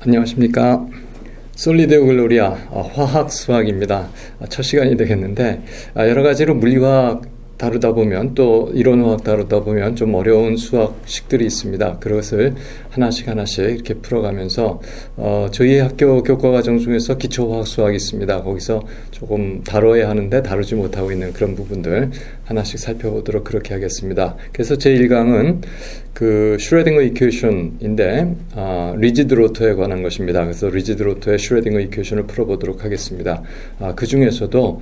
안녕하십니까. 솔리드 글로리아 화학 수학입니다. 첫 시간이 되겠는데 여러 가지로 물리화학 다루다 보면 또 이론화학 다루다 보면 좀 어려운 수학식들이 있습니다. 그것을 하나씩 이렇게 풀어가면서 저희 학교 교과과정 중에서 기초화학 수학이 있습니다. 거기서 조금 다뤄야 하는데 다루지 못하고 있는 그런 부분들 하나씩 살펴보도록 그렇게 하겠습니다. 그래서 제1강은 그 슈레딩거 이퀘이션인데 리지드 로터에 관한 것입니다. 그래서 리지드 로터의 슈레딩거 이퀘이션을 풀어보도록 하겠습니다. 그 중에서도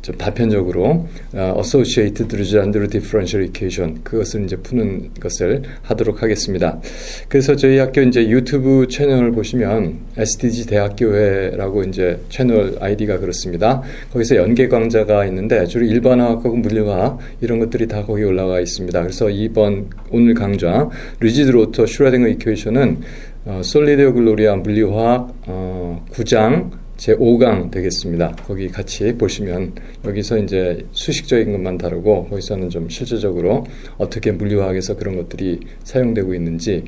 좀 단편적으로 Associated Legendre Differential Equation 그것을 이제 푸는 것을 하도록 하겠습니다. 그래서 저희 학교 이제 유튜브 채널을 보시면 SDG 대학교회라고 이제 채널 아이디가 그렇습니다. 거기서 연계 강좌가 있는데 주로 일반화학하고 물리화학 이런 것들이 다 거기 올라가 있습니다. 그래서 오늘 강좌 리지드 로터 슈레딩거 이퀘이션은 솔리드 글로리아 물리화학 9장 제5강 되겠습니다. 거기 같이 보시면 여기서 이제 수식적인 것만 다루고 거기서는 좀 실질적으로 어떻게 물리화학에서 그런 것들이 사용되고 있는지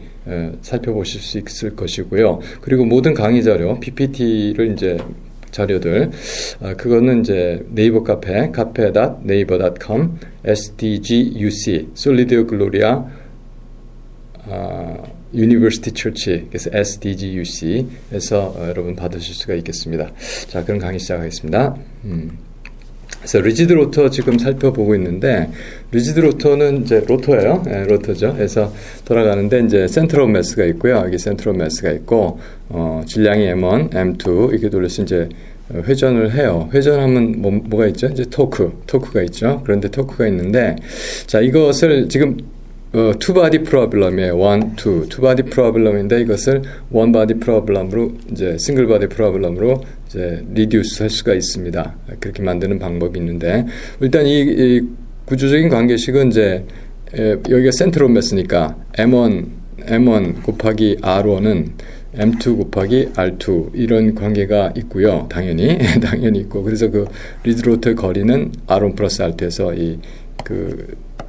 살펴보실 수 있을 것이고요. 그리고 모든 강의 자료, PPT를 이제 자료들 그거는 이제 네이버 cafe.naver.com SDGUC 솔리드 글로리아 유니버시티 처치 그래서 SDGUC에서 여러분 받으실 수가 있겠습니다. 자, 그럼 강의 시작하겠습니다. 그래서 리지드 로터 지금 살펴보고 있는데 리지드 로터는 이제 로터예요. 로터죠. 그래서 돌아가는데 이제 센터 오브 매스가 있고요. 여기 센터 오브 매스가 있고 질량이 M1, M2 이렇게 돌려서 이제 회전을 해요. 회전하면 뭐가 있죠? 이제 토크가 있죠. 그런데 토크가 있는데 자, 이것을 지금 투바디 프로블럼이에요. 투바디 프로블럼인데 이것을 원바디 프로블럼으로 이제 싱글바디 프로블럼으로 이제 리듀스 할 수가 있습니다. 그렇게 만드는 방법이 있는데 일단 이 구조적인 관계식은 이제 여기가 센터 오브 매스니까 M1 곱하기 R1은 M2 곱하기 R2 이런 관계가 있고요. 당연히 있고 그래서 그 리드 로터의 거리는 R1 플러스 R2에서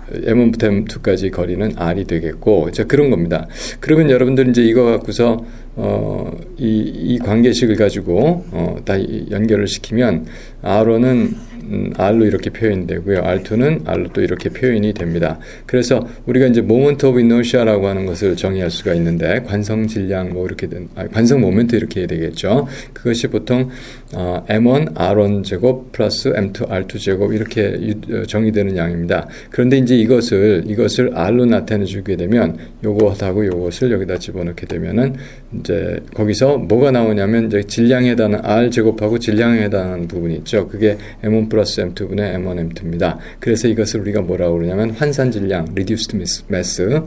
M1부터 M2까지 거리는 R이 되겠고, 자, 그런 겁니다. 그러면 여러분들은 이제 이거 갖고서, 이 관계식을 가지고, 다 연결을 시키면, R1은 R로 이렇게 표현이 되고요. R2는 R로 또 이렇게 표현이 됩니다. 그래서 우리가 이제 모먼트 오브 이너시아라고 하는 것을 정의할 수가 있는데, 관성 질량 관성 모멘트 이렇게 해야 되겠죠. 그것이 보통, M1 R1 제곱 플러스 M2 R2 제곱 이렇게 정의되는 양입니다. 그런데 이제 이것을 R로 나타내 주게 되면 요것하고 요것을 여기다 집어넣게 되면은 이제 거기서 뭐가 나오냐면 이제 질량에 해당하는 R 제곱하고 질량에 해당하는 부분이 있죠. 그게 M1 플러스 M2분의 M1 M2입니다. 그래서 이것을 우리가 뭐라고 그러냐면 환산 질량 reduced mass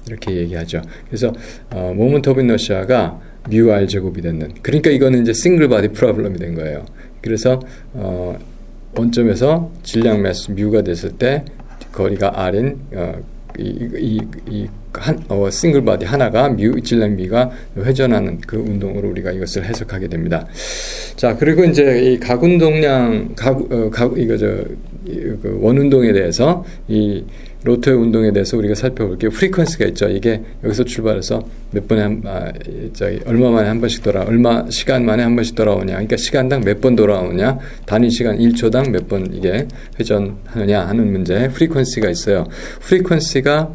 이렇게 얘기하죠. 그래서 모먼트 오브 이너시아가 뮤 R 제곱이 되는. 그러니까 이거는 이제 싱글 바디 프로블럼이 된 거예요. 그래서 원점에서 질량 매스 뮤가 됐을 때 거리가 R인 싱글 바디 하나가 질량 M가 회전하는 그 운동으로 우리가 이것을 해석하게 됩니다. 자, 그리고 이제 이 각운동량 그 원운동에 대해서 이 로터의 운동에 대해서 우리가 살펴볼게요. 프리퀀시가 있죠. 이게 여기서 출발해서 몇 번에 얼마 만에 한 번씩 얼마 시간 만에 한 번씩 돌아오냐. 그러니까 시간당 몇 번 돌아오냐. 단위 시간 1초당 몇 번 이게 회전하느냐 하는 문제. 프리퀀시가 있어요. 프리퀀시가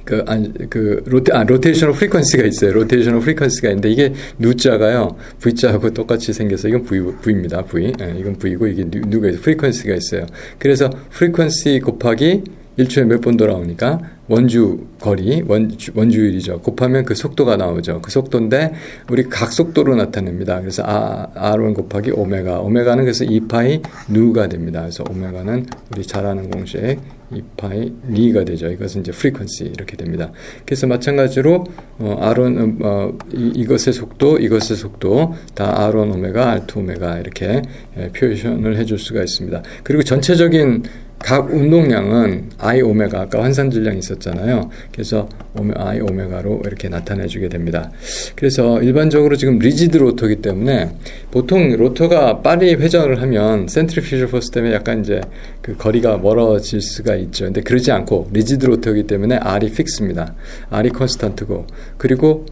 로테이셔널 프리퀀시가 있어요. 로테이셔널 프리퀀시가 있는데 이게 누자가요. V자하고 똑같이 생겨서 이건 V입니다. V. 이건 V고 이게 누가 있어요. 프리퀀시가 있어요. 그래서 프리퀀시 곱하기 1초에 몇 번 돌아오니까 원주 거리, 원주율이죠. 곱하면 그 속도가 나오죠. 그 속도인데 우리 각속도로 나타냅니다. 그래서 R1 곱하기 오메가는 그래서 2파이 누가 됩니다. 그래서 오메가는 우리 잘 아는 공식 2파이 리가 되죠. 이것은 이제 프리퀀시 이렇게 됩니다. 그래서 마찬가지로 R1 이것의 속도 다 R1 오메가, R2 오메가 이렇게 표현을 해줄 수가 있습니다. 그리고 전체적인 각 운동량은 I 오메가, 아까 환산질량이 있었잖아요. 그래서 I 오메가로 이렇게 나타내주게 됩니다. 그래서 일반적으로 지금 리지드 로터이기 때문에 보통 로터가 빨리 회전을 하면 센트리퓨저 포스 때문에 약간 이제 그 거리가 멀어질 수가 있죠. 근데 그러지 않고 리지드 로터이기 때문에 R이 픽스입니다. R이 컨스턴트고, 그리고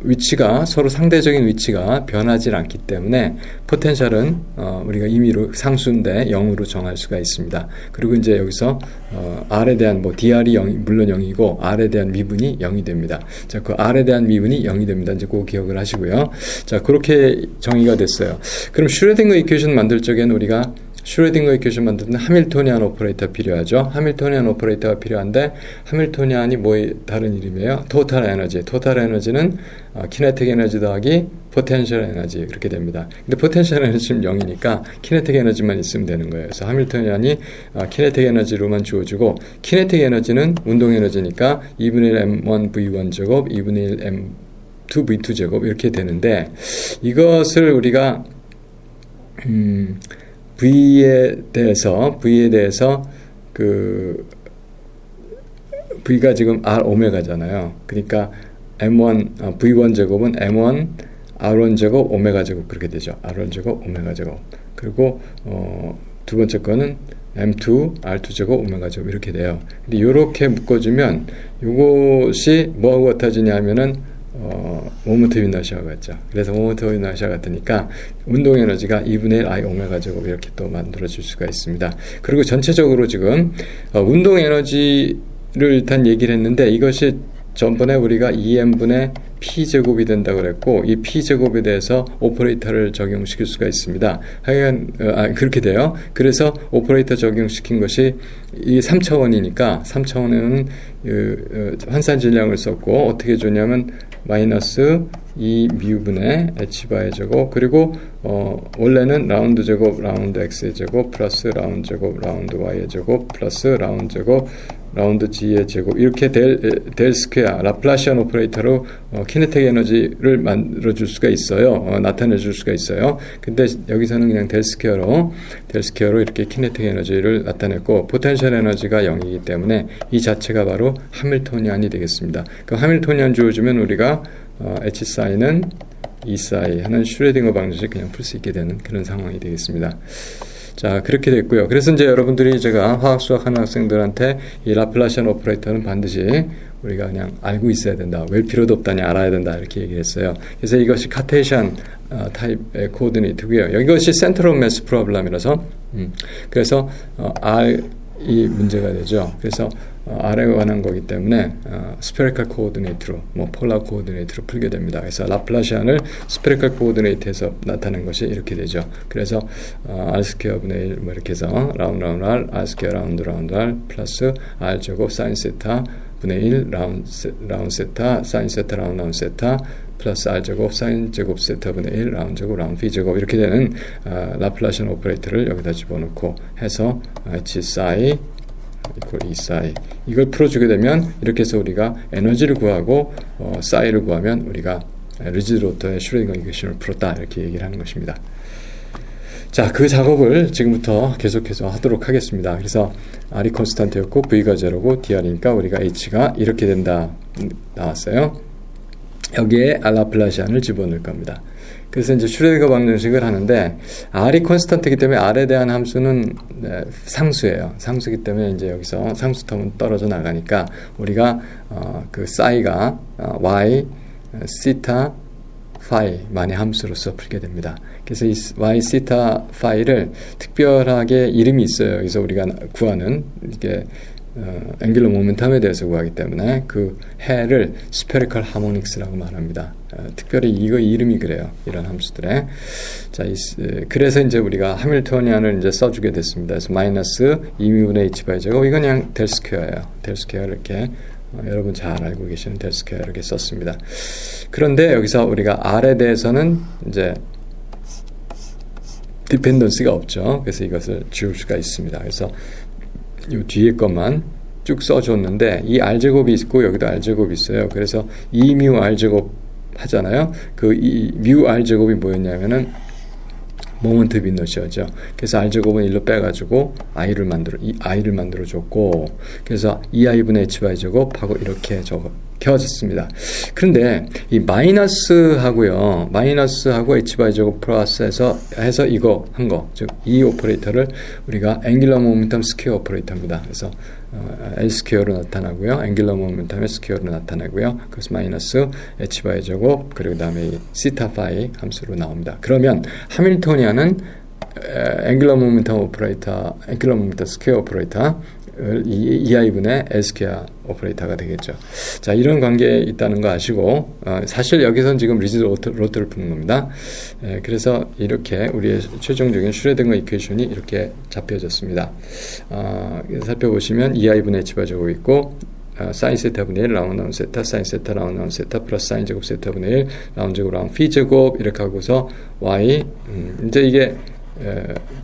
위치가 서로 상대적인 위치가 변하지 않기 때문에 포텐셜은 우리가 임의로 상수인데 0으로 정할 수가 있습니다. 그리고 이제 여기서 R에 대한 DR이 0, 물론 0이고 R에 대한 미분이 0이 됩니다. 자, 그 R에 대한 미분이 0이 됩니다. 이제 그거 기억을 하시고요. 자, 그렇게 정의가 됐어요. 그럼 슈레딩거 이퀘이션 만들 적에는 우리가 슈레딩거 이퀘이션 만들 때는 하밀토니안 오퍼레이터 필요하죠. 하밀토니안 오퍼레이터가 필요한데, 하밀토니안이 뭐의 다른 이름이에요? 토탈 에너지. 토탈 에너지는 키네틱 에너지 더하기 포텐셜 에너지, 그렇게 됩니다. 근데 포텐셜 에너지는 0이니까 키네틱 에너지만 있으면 되는 거예요. 그래서 하밀토니안이 키네틱 에너지로만 주어지고, 키네틱 에너지는 운동 에너지니까 2분의 1 m1 v1 제곱, 2분의 1 m2 v2 제곱 이렇게 되는데, 이것을 우리가 V에 대해서 V가 지금 R 오메가잖아요. 그러니까 V1 제곱은 M1 R1 제곱 오메가 제곱 그렇게 되죠. R1 제곱 오메가 제곱. 그리고 두 번째 거는 M2 R2 제곱 오메가 제곱 이렇게 돼요. 근데 이렇게 묶어주면 이것이 뭐하고 같아지냐 하면은 모먼트 이너시아 같죠. 그래서 모먼트 이너시아 같으니까 운동 에너지가 2분의 1 I 오메가 제곱 이렇게 또 만들어질 수가 있습니다. 그리고 전체적으로 지금 운동 에너지를 일단 얘기를 했는데, 이것이 전번에 우리가 2m분의 P제곱이 된다고 그랬고, 이 P제곱에 대해서 오퍼레이터를 적용시킬 수가 있습니다. 하여간 그렇게 돼요. 그래서 오퍼레이터 적용시킨 것이 이 3차원이니까 3차원에는 환산질량을 썼고, 어떻게 줬냐면 마이너스 2μ분의 h바의 제곱, 그리고 원래는 라운드 제곱 라운드 x의 제곱 플러스 라운드 제곱 라운드 y의 제곱 플러스 라운드 제곱 라운드 g의 제곱, 이렇게 델 스퀘어 라플라시안 오퍼레이터로 키네틱 에너지를 만들어줄 수가 있어요. 나타내줄 수가 있어요. 근데 여기서는 그냥 델 스퀘어로 이렇게 키네틱 에너지를 나타냈고, 포텐셜 에너지가 0이기 때문에 이 자체가 바로 하밀토니안이 되겠습니다. 그 하밀토니안 주어주면 우리가 H 사인은 E 사이 하는 슈레딩거 방정식 그냥 풀 수 있게 되는 그런 상황이 되겠습니다. 자, 그렇게 됐고요. 그래서 이제 여러분들이 제가 화학 수학 하는 학생들한테 이 라플라시안 오퍼레이터는 반드시 우리가 그냥 알고 있어야 된다. 외울 필요도 없다니 알아야 된다. 이렇게 얘기했어요. 그래서 이것이 카테시안 타입의 코오디네이트고요. 이것이 센트럴 매스 프로블럼이라서 그래서 R이 문제가 되죠. 그래서 R에 관한 거기 때문에 스페리컬 코오디네이트로 폴라 코오디네이트로 풀게 됩니다. 그래서 라플라시안을 스페리컬 코오디네이트에서 나타낸 것이 이렇게 되죠. 그래서 R 스퀘어 분의 1 이렇게 해서 라운드 R, R 스퀘어 라운드 R 플러스 R 제곱 사인 세타 분의 1 라운드 세타 사인 세타 라운드 세타 플러스 R 제곱 사인 제곱 세타 분의 1 라운드 제곱 라운드 V 제곱 이렇게 되는 라플라시안 오퍼레이터를 여기다 집어넣고 해서 H 사이 이퀄 E 사이, 이걸 풀어주게 되면 이렇게 해서 우리가 에너지를 구하고 사이를 구하면 우리가 리지드 로터의 슈레딩거 이퀘이션을 풀었다, 이렇게 얘기를 하는 것입니다. 자, 그 작업을 지금부터 계속해서 하도록 하겠습니다. 그래서 R이 컨스탄트였고 V가 제로고 DR이니까 우리가 H가 이렇게 된다 나왔어요. 여기에 라플라시안을 집어넣을 겁니다. 그래서 이제 슈레딩거 방정식을 하는데, R이 컨스턴트이기 때문에 R에 대한 함수는 상수예요. 상수이기 때문에 이제 여기서 상수 텀은 떨어져 나가니까 우리가 그 사이가 y, 시타, 파이만의 함수로서 풀게 됩니다. 그래서 이 y, 시타, 파이를 특별하게 이름이 있어요. 그래서 우리가 구하는 이게 앵귤러 모멘텀에 대해서 구하기 때문에 그 해를 스페리컬 하모닉스라고 말합니다. 특별히 이거 이름이 그래요. 이런 함수들에. 자, 그래서 이제 우리가 하밀토니안을 이제 써주게 됐습니다. 그래서 마이너스 2μ분의 h바이 제곱, 이건 그냥 델 스퀘어예요. 델 스퀘어 이렇게 여러분 잘 알고 계시는 델 스퀘어 이렇게 썼습니다. 그런데 여기서 우리가 R에 대해서는 이제 디펜던스가 없죠. 그래서 이것을 지울 수가 있습니다. 그래서 이 뒤에 것만 쭉 써줬는데, 이 R제곱이 있고 여기도 R제곱이 있어요. 그래서 2μ R제곱 하잖아요. 그 뮤 R제곱이 뭐였냐면은 모먼트 비너시어죠. 그래서 R 제곱은 1로 빼가지고 i를 만들어줬고, 그래서 2i분의 h 제곱하고 이렇게 적혀졌습니다. 그런데 이 마이너스하고 h 제곱 플러스해서 이거 한 거, 즉 이 오퍼레이터를 우리가 앵귤러 모멘텀 스퀘어 오퍼레이터입니다. 그래서 L 스퀘어로 나타나고요, 앵귤러 모멘텀의 스퀘어로 나타나고요. 그래서 마이너스 h 제곱 그리고 그다음에 이 시타 파이 함수로 나옵니다. 그러면 하밀토니안은 앵귤러 모멘텀 오퍼레이터, 앵귤러 모멘텀 스퀘어 오퍼레이터 2i분의 L 스퀘어 오퍼레이터가 되겠죠. 자, 이런 관계에 있다는 거 아시고, 사실 여기서는 지금 리지드 로트를 푸는 겁니다. 그래서 이렇게 우리의 최종적인 슈레딩거 이퀘이션이 이렇게 잡혀졌습니다. 살펴보시면 2i분의 h 제곱이 있고, 사인 세타분의 1 라운드 나운 세타, 사인 세타 라운드 나운 세타 플러스 사인 제곱 세타분의 1 라운드 제곱 라운드 phi 제곱 이렇게 하고서 y, 이제 이게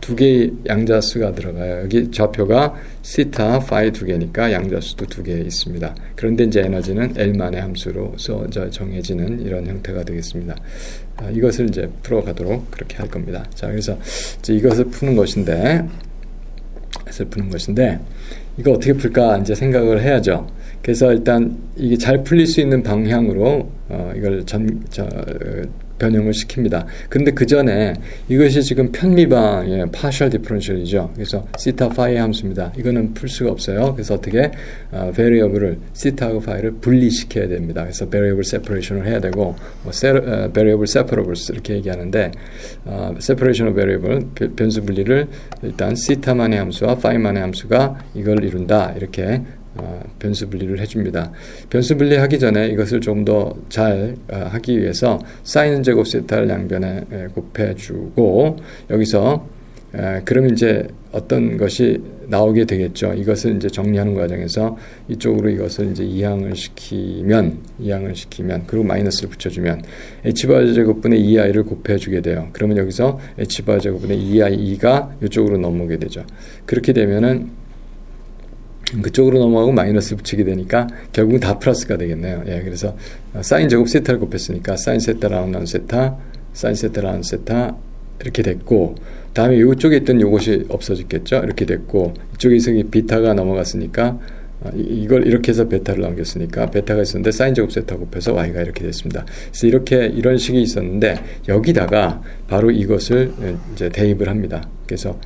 두 개의 양자수가 들어가요. 여기 좌표가 시타, 파이 두 개니까 양자수도 두 개 있습니다. 그런데 이제 에너지는 L만의 함수로서 정해지는 이런 형태가 되겠습니다. 이것을 이제 풀어가도록 그렇게 할 겁니다. 자, 그래서 이제 이것을 푸는 것인데, 이거 어떻게 풀까 이제 생각을 해야죠. 그래서 일단 이게 잘 풀릴 수 있는 방향으로 이걸 변형을 시킵니다. 그런데 그 전에 이것이 지금 편미방의 partial differential이죠. 그래서 시타 파이 함수입니다. 이거는 풀 수가 없어요. 그래서 어떻게 variable을 시타하고 파이를 분리시켜야 됩니다. 그래서 variable separation을 해야 되고, variable separables 이렇게 얘기하는데, separation of variable 변수 분리를 일단 시타만의 함수와 파이만의 함수가 이걸 이룬다, 이렇게 변수 분리를 해줍니다. 변수 분리하기 전에 이것을 좀 더 잘 하기 위해서 사인 제곱 세타를 양변에 곱해주고, 여기서 그럼 이제 어떤 것이 나오게 되겠죠. 이것을 이제 정리하는 과정에서 이쪽으로 이것을 이제 이항을 시키면 그리고 마이너스를 붙여주면 h바 제곱분의 2i를 곱해주게 돼요. 그러면 여기서 h바 제곱분의 2i2가 이쪽으로 넘어오게 되죠. 그렇게 되면은 그쪽으로 넘어가고 마이너스를 붙이게 되니까 결국은 다 플러스가 되겠네요. 예, 그래서 사인 제곱 세타를 곱했으니까 사인 세타 라운드 나운 세타, 사인 세타 라운드 세타 이렇게 됐고, 다음에 이쪽에 있던 이것이 없어졌겠죠. 이렇게 됐고, 이쪽에서 비타가 넘어갔으니까 이걸 이렇게 해서 베타를 넘겼으니까 베타가 있었는데 사인 제곱 세타 곱해서 y가 이렇게 됐습니다. 그래서 이런 식이 있었는데 여기다가 바로 이것을 이제 대입을 합니다. 그래서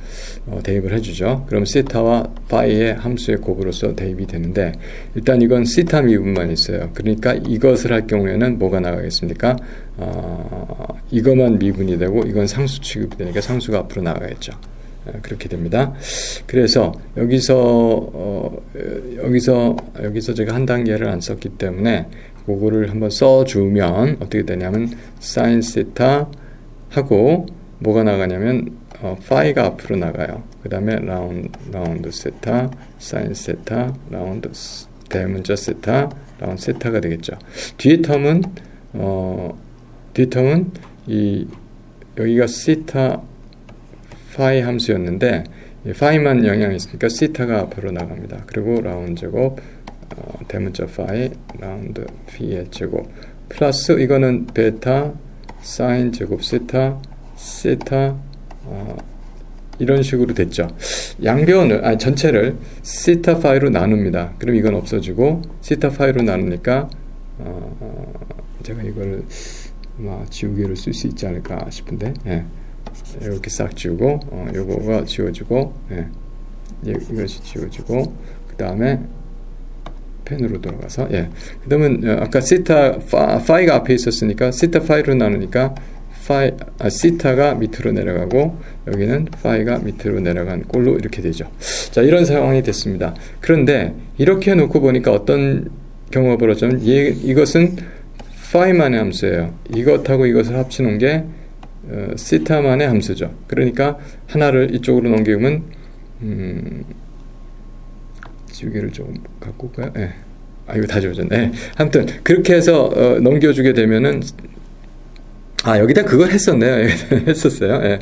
대입을 해주죠. 그럼 시타와 파이의 함수의 곱으로서 대입이 되는데, 일단 이건 시타 미분만 있어요. 그러니까 이것을 할 경우에는 뭐가 나가겠습니까? 이것만 미분이 되고 이건 상수 취급이 되니까 상수가 앞으로 나가겠죠. 그렇게 됩니다. 그래서 여기서 제가 한 단계를 안 썼기 때문에 그거를 한번 써주면 어떻게 되냐면 사인 세타 하고 뭐가 나가냐면 파이가 앞으로 나가요. 그 다음에 라운드 세타, 사인 세타, 라운드 대문자 세타, 라운드 세타가 되겠죠. 뒤에 텀은 여기가 시타 파이 함수였는데 파이만 영향이 있으니까 시타가 앞으로 나갑니다. 그리고 라운드 제곱 대문자 파이 라운드 p의 제곱 플러스 이거는 베타 사인 제곱 세타 이런 식으로 됐죠. 양변을 전체를 시타 파이로 나눕니다. 그럼 이건 없어지고 시타 파이로 나누니까 제가 이거를 지우개를 쓸 수 있지 않을까 싶은데, 예. 이렇게 싹 지우고 요거가 지워지고, 예. 이것이 지워지고, 그 다음에 펜으로 돌아가서, 예. 그다음은 아까 시타 파이가 앞에 있었으니까 시타 파이로 나누니까 시타가 밑으로 내려가고 여기는 파이가 밑으로 내려간 꼴로 이렇게 되죠. 자, 이런 상황이 됐습니다. 그런데 이렇게 놓고 보니까 어떤 경우가 벌어지면 이것은 파이만의 함수예요. 이것하고 이것을 합치는 게 시타만의 함수죠. 그러니까 하나를 이쪽으로 넘기면 지우개를 조금 갖고 올까요? 예. 이거 다 지워졌네. 예. 아무튼 그렇게 해서 넘겨주게 되면은 여기다 그걸 했었네요. 했었어요. 예.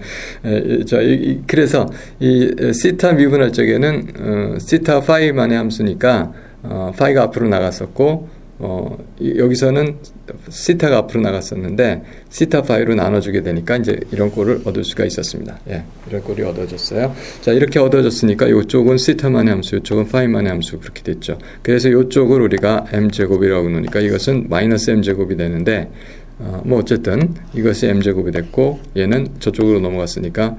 그래서 이 시타 미분할 적에는 시타 파이만의 함수니까 파이가 앞으로 나갔었고 여기서는 시타가 앞으로 나갔었는데 시타 파이로 나눠주게 되니까 이제 이런 꼴을 얻을 수가 있었습니다. 예, 이런 꼴이 얻어졌어요. 자, 이렇게 얻어졌으니까 이쪽은 시타만의 함수, 이쪽은 파이만의 함수 그렇게 됐죠. 그래서 이쪽을 우리가 m제곱이라고 놓으니까 이것은 마이너스 m제곱이 되는데 뭐 어쨌든 이것이 m제곱이 됐고 얘는 저쪽으로 넘어갔으니까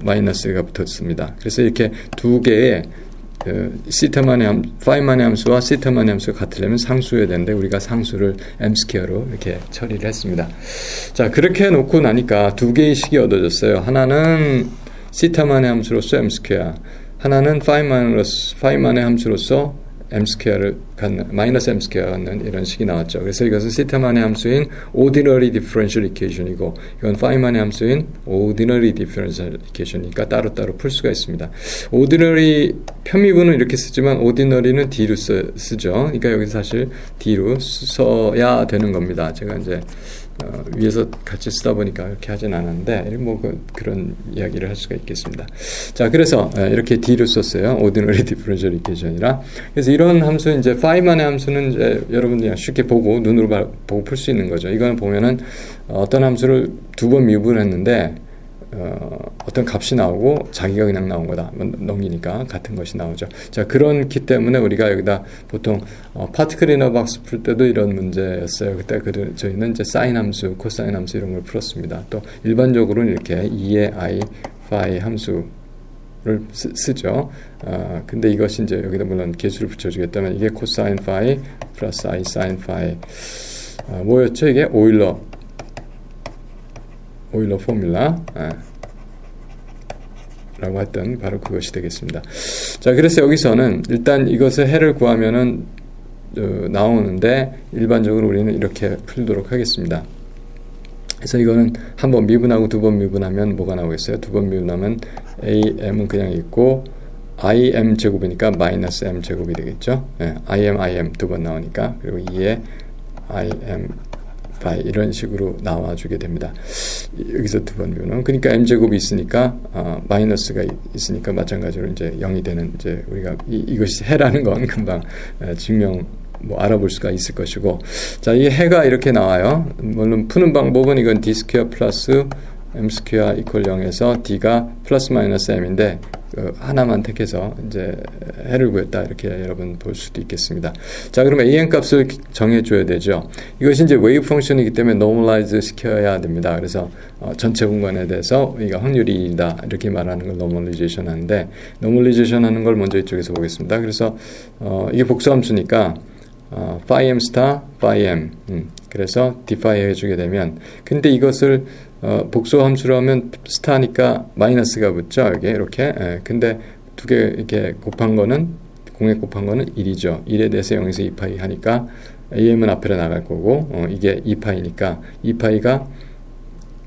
마이너스가 붙었습니다. 그래서 이렇게 두 개의 파이만의 함수와 시타만의 함수가 같으려면 상수여야 되는데 우리가 상수를 m스퀘어로 이렇게 처리를 했습니다. 자, 그렇게 해놓고 나니까 두 개의 식이 얻어졌어요. 하나는 시타만의 함수로서 m스퀘어, 하나는 파이만의 함수로서 m스퀘어를 갖는, 마이너스 m스퀘어가 갖는 이런 식이 나왔죠. 그래서 이것은 시타만의 함수인 ordinary differential equation이고 이건 파이만의 함수인 ordinary differential equation이니까 따로따로 풀 수가 있습니다. ordinary 편미분은 이렇게 쓰지만 ordinary는 D로 쓰죠. 그러니까 여기서 사실 D로 써야 되는 겁니다. 제가 이제 위에서 같이 쓰다 보니까 그렇게 하진 않았는데 뭐 그런 이야기를 할 수가 있겠습니다. 자, 그래서 이렇게 D로 썼어요. ordinary differential equation이라. 그래서 이런 함수 이제 파이만의 함수는 이제 여러분들이 쉽게 보고 눈으로 보고 풀 수 있는 거죠. 이거는 보면은 어떤 함수를 두 번 미분했는데 어떤 값이 나오고 자기가 그냥 나온 거다. 넘기니까 같은 것이 나오죠. 자, 그렇기 때문에 우리가 여기다 보통 파티클 이너 박스 풀 때도 이런 문제였어요. 그때 저희는 이제 사인 함수, 코사인 함수 이런 걸 풀었습니다. 또 일반적으로는 이렇게 2의 i, phi 함수를 쓰죠. 근데 이것이 이제 여기다 물론 개수를 붙여주겠다면 이게 코사인 phi 플러스 i 사인 phi 뭐였죠? 이게 오일러 포뮬라 라고 했던 바로 그것이 되겠습니다. 자, 그래서 여기서는 일단 이것의 해를 구하면은 나오는데 일반적으로 우리는 이렇게 풀도록 하겠습니다. 그래서 이거는 한 번 미분하고 두 번 미분하면 뭐가 나오겠어요? 두 번 미분하면 am은 그냥 있고 im 제곱이니까 마이너스 m 제곱이 되겠죠. 네, im 두 번 나오니까 그리고 2에 im 이런 식으로 나와주게 됩니다. 여기서 두 번 미분은 그러니까 m제곱이 있으니까 마이너스가 있으니까 마찬가지로 이제 0이 되는 이제 우리가 이것이 해라는 건 금방 증명 알아볼 수가 있을 것이고 자, 이 해가 이렇게 나와요. 물론 푸는 방법은 이건 d 스퀘어 플러스 m 스퀘어 이퀄 0에서 d가 플러스 마이너스 m인데 하나만 택해서 이제 해를 구했다 이렇게 여러분 볼 수도 있겠습니다. 자, 그러면 an 값을 정해줘야 되죠. 이것이 이제 웨이브 펑션이기 때문에 normalize 시켜야 됩니다. 그래서 전체 공간에 대해서 우리가 확률이 2다 이렇게 말하는 걸 normalization 하는데 normalization 하는 걸 먼저 이쪽에서 보겠습니다. 그래서 이게 복수함수니까 phi m 스타 phi m 그래서 dphi 해주게 되면 근데 이것을 복수함수로 하면 스타니까 마이너스가 붙죠. 여기 이렇게. 근데 두 개 이렇게 곱한 거는 공액 곱한 거는 1이죠. 1에 대해서 0에서 2파이 하니까 am은 앞으로 나갈 거고 이게 2파이니까 2파이가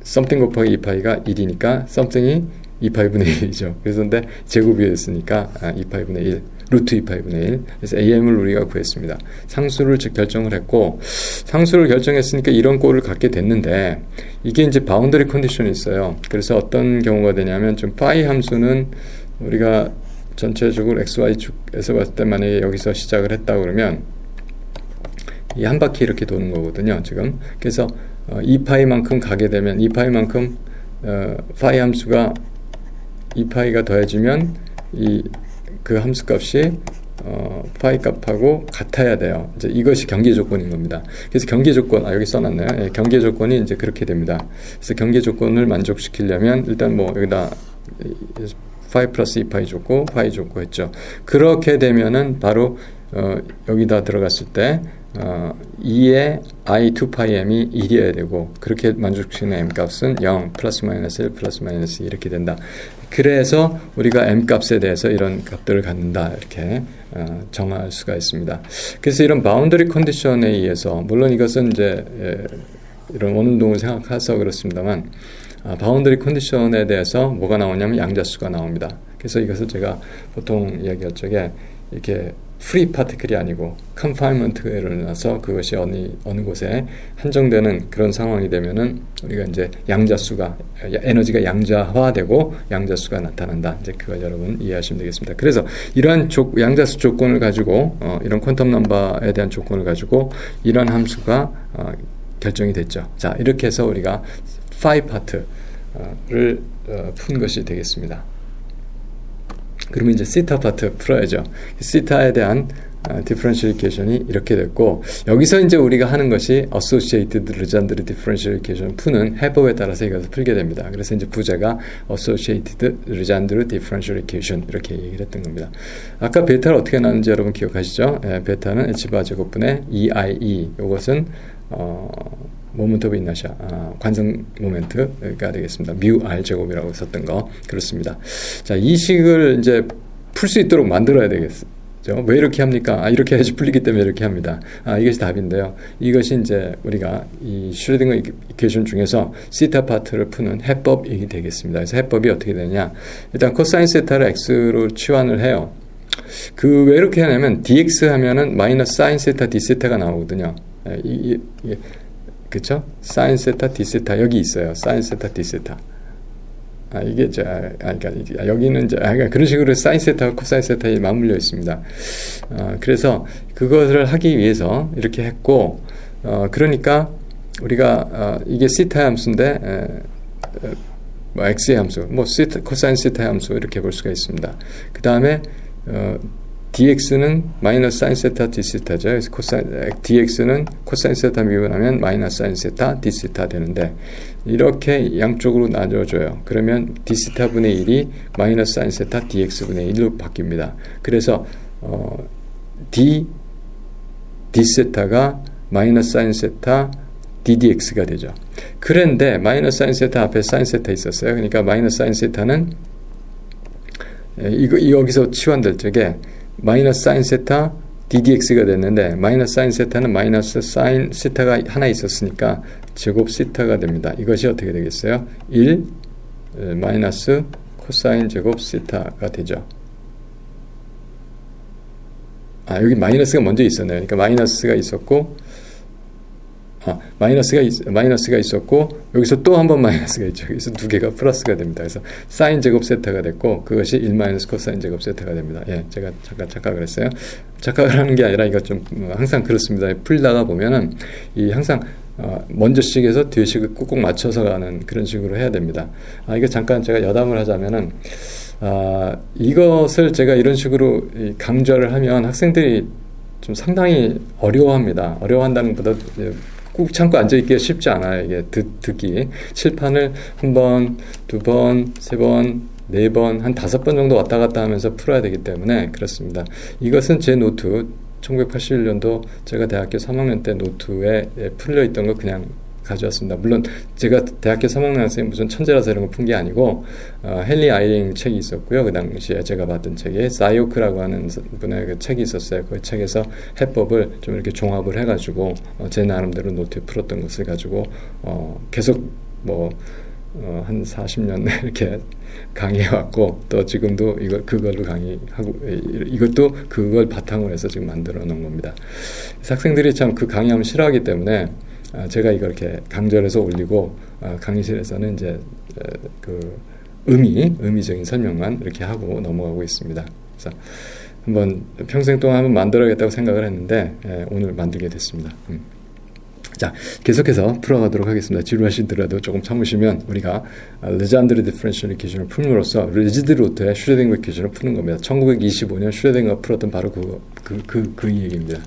something 곱하기 2파이가 1이니까 something이 2파이분의 1이죠. 그래서 근데 제곱이 됐으니까 2파이분의 1 루트 2파이분의 1 그래서 am을 우리가 구했습니다. 상수를 결정을 했고 상수를 결정했으니까 이런 꼴을 갖게 됐는데 이게 이제 바운더리 컨디션이 있어요. 그래서 어떤 경우가 되냐면 좀 파이 함수는 우리가 전체적으로 xy축에서 봤을 때 만약에 여기서 시작을 했다 그러면 이 한 바퀴 이렇게 도는 거거든요. 지금 그래서 2파이만큼 가게 되면 2파이만큼 파이 함수가 2파이가 더해지면 그 함수값이 파이 값하고 같아야 돼요. 이제 이것이 경계 조건인 겁니다. 그래서 경계 조건 여기 써놨네요. 예, 경계 조건이 이제 그렇게 됩니다. 그래서 경계 조건을 만족시키려면 일단 뭐 여기다 파이 플러스 2파이 줬고 파이 줬고 했죠. 그렇게 되면은 바로 여기다 들어갔을 때 2의 i 2파이m이 1이어야 되고 그렇게 만족시키는 m값은 0 플러스 마이너스 1 플러스 마이너스 이렇게 된다. 그래서 우리가 m값에 대해서 이런 값들을 갖는다 이렇게 정할 수가 있습니다. 그래서 이런 바운더리 컨디션에 의해서 물론 이것은 이제 이런 원운동을 생각해서 그렇습니다만 바운더리 컨디션에 대해서 뭐가 나오냐면 양자수가 나옵니다. 그래서 이것을 제가 보통 이야기할 적에 이렇게 free particle이 아니고 confinement가 일어나서 그것이 어느 곳에 한정되는 그런 상황이 되면은 우리가 이제 양자수가 에너지가 양자화되고 양자수가 나타난다. 이제 그걸 여러분 이해하시면 되겠습니다. 그래서 이러한 양자수 조건을 가지고 이런 퀀텀 넘버에 대한 조건을 가지고 이런 함수가 결정이 됐죠. 자, 이렇게 해서 우리가 5파트를 푼 것이 되겠습니다. 그러면 이제 시타 파트 풀어야죠. 시타에 대한 differential equation이 이렇게 됐고, 여기서 이제 우리가 하는 것이 associated Legendre differential equation 푸는 해법에 따라서 이것을 풀게 됩니다. 그래서 이제 부제가 associated Legendre differential equation 이렇게 얘기를 했던 겁니다. 아까 베타를 어떻게 나누는지 여러분 기억하시죠? 베타는 h바 제곱분의 2ie, 이것은 모멘트 오브 이너시아, 관성 모멘트가 되겠습니다. 뮤 r 제곱이라고 썼던 거 그렇습니다. 자, 이 식을 이제 풀 수 있도록 만들어야 되겠죠. 왜 이렇게 합니까? 이렇게 해야지 풀리기 때문에 이렇게 합니다. 이것이 답인데요. 이것이 이제 우리가 이 슈레딩거 이퀘이션 중에서 시타 파트를 푸는 해법이 되겠습니다. 그래서 해법이 어떻게 되냐? 일단 코사인 세타를 x로 치환을 해요. 왜 이렇게 하냐면 dx 하면은 마이너스 사인 세타 d 세타가 나오거든요. 그쵸? 사인 세타 d 세타 여기 있어요. 사인 세타 d 세타. 이게 그러니까 여기는 그러니까 그런 식으로 사인 세타와 코사인 세타에 맞물려 있습니다. 그래서 그것을 하기 위해서 이렇게 했고, 그러니까 우리가 이게 시타 함수인데 x의 함수, 코사인 세타 함수 이렇게 볼 수가 있습니다. 그 다음에 dx는 마이너스 사인 세타 d 세타죠. 그래서 dx는 코사인 세타 미분하면 마이너스 사인 세타 d 세타 되는데, 이렇게 양쪽으로 나눠줘요. 그러면 d 세타 분의 1이 마이너스 사인 세타 dx 분의 1로 바뀝니다. 그래서 d 세타가 마이너스 사인 세타 ddx가 되죠. 그런데 마이너스 사인 세타 앞에 사인 세타 있었어요. 그러니까 마이너스 사인 세타는 여기서 치환될 적에 마이너스 사인 세타 ddx가 됐는데, 마이너스 사인 세타는 마이너스 사인 세타가 하나 있었으니까 제곱 세타가 됩니다. 이것이 어떻게 되겠어요? 1 마이너스 코사인 제곱 세타가 되죠. 여기 마이너스가 먼저 있었네요. 그러니까 마이너스가 있었고, 마이너스가 있었고, 여기서 또 한 번 마이너스가 있죠. 그래서 두 개가 플러스가 됩니다. 그래서 사인 제곱 세타가 됐고, 그것이 1 마이너스 코사인 제곱 세타가 됩니다. 제가 잠깐 착각을 했어요. 착각을 하는 게 아니라 이거 좀 항상 그렇습니다. 풀다가 보면은 항상 먼저 식에서 뒤에 식을 꾹꾹 맞춰서 가는 그런 식으로 해야 됩니다. 이거 잠깐 제가 여담을 하자면은, 이것을 제가 이런 식으로 강좌를 하면 학생들이 좀 상당히 어려워합니다. 어려워한다는 것보다 꾹 참고 앉아있기가 쉽지 않아요. 이게 듣기. 칠판을 한 번, 두 번, 세 번, 네 번, 한 5번 정도 왔다 갔다 하면서 풀어야 되기 때문에 그렇습니다. 이것은 제 노트, 1981년도 제가 대학교 3학년 때 노트에 풀려있던 거 그냥 가져왔습니다. 물론 제가 대학교 3학년 학생이 무슨 천재라서 이런 거 푼 게 아니고, 헨리 아이링 책이 있었고요. 그 당시에 제가 봤던 책에 사이오크라고 하는 분의 그 책이 있었어요. 그 책에서 해법을 좀 이렇게 종합을 해가지고 제 나름대로 노트에 풀었던 것을 가지고 계속 한 40년 이렇게 강의해왔고, 또 지금도 그걸로 강의하고, 이것도 그걸 바탕으로 해서 지금 만들어 놓은 겁니다. 학생들이 참 그 강의하면 싫어하기 때문에 제가 이걸 이렇게 강절해서 올리고, 강의실에서는 이제 의미적인 설명만 이렇게 하고 넘어가고 있습니다. 그래서 평생 동안 한번 만들어야겠다고 생각을 했는데, 오늘 만들게 됐습니다. 자, 계속해서 풀어가도록 하겠습니다. 지루하시더라도 조금 참으시면 우리가 레잔드르 디퍼런셜 이퀘이션을 풀므로써 리지드로트의 슈레딩거 이퀘이션을 푸는 겁니다. 1925년 슈레딩거가 풀었던 바로 그 얘기입니다.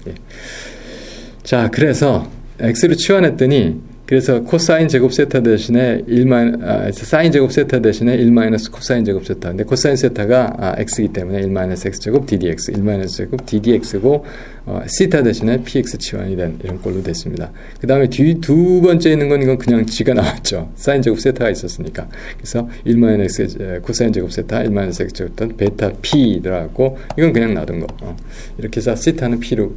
자, 그래서 x를 치환했더니, 그래서 코사인 제곱 세타 대신에 사인 제곱 세타 대신에 1 마이너스 코사인 제곱 세타. 근데 코사인 세타가 x이기 때문에 1 마이너스 x 제곱 ddx, 1 마이너스 제곱 ddx고, 시타 대신에 px 치환이 된 이런 꼴로 됐습니다. 그 다음에 두 번째 있는 건 이건 그냥 지가 나왔죠. 사인 제곱 세타가 있었으니까. 그래서 1 마이너스 코사인 제곱 세타, 1 마이너스 x 제곱 베타 p 들어갔고, 이건 그냥 놔둔 거. 이렇게 해서 시타는 p로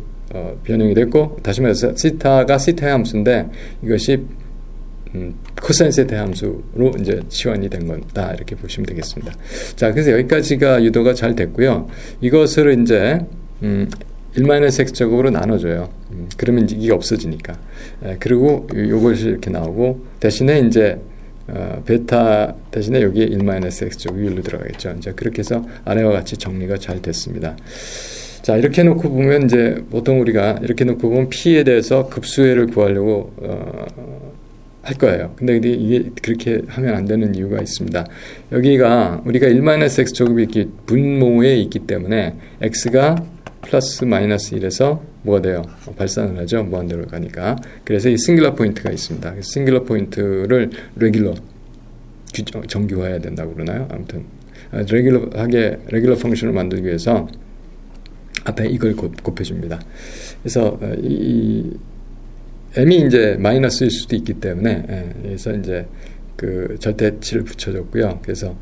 변형이 됐고, 다시 말해서 시타가 시타의 함수인데 이것이 코사인 세타의 함수로 이제 치환이 된 거다, 이렇게 보시면 되겠습니다. 자, 그래서 여기까지가 유도가 잘 됐고요. 이것을 이제 1-x제곱으로 나눠줘요. 그러면 이게 없어지니까. 그리고 요것이 이렇게 나오고, 대신에 이제 베타 대신에 여기에 1-x제곱 위로 들어가겠죠. 이제 그렇게 해서 아래와 같이 정리가 잘 됐습니다. 자, 이렇게 놓고 보면 이제 보통 우리가 이렇게 놓고 보면 p에 대해서 급수회를 구하려고 할 거예요. 근데 이게 그렇게 하면 안 되는 이유가 있습니다. 여기가 우리가 1-x제곱이 이렇게 분모에 있기 때문에 x가 플러스 마이너스 1에서 뭐가 돼요? 발산을 하죠. 무한대로 가니까. 그래서 이 싱귤러 포인트가 있습니다. 그래서 싱귤러 포인트를 레귤러 정규화해야 된다고 그러나요? 아무튼 레귤러 펑션을 만들기 위해서 앞에 이걸 곱해줍니다. 그래서 이 m이 이제 마이너스일 수도 있기 때문에 그래서 이제 그 절대치를 붙여줬고요. 그래서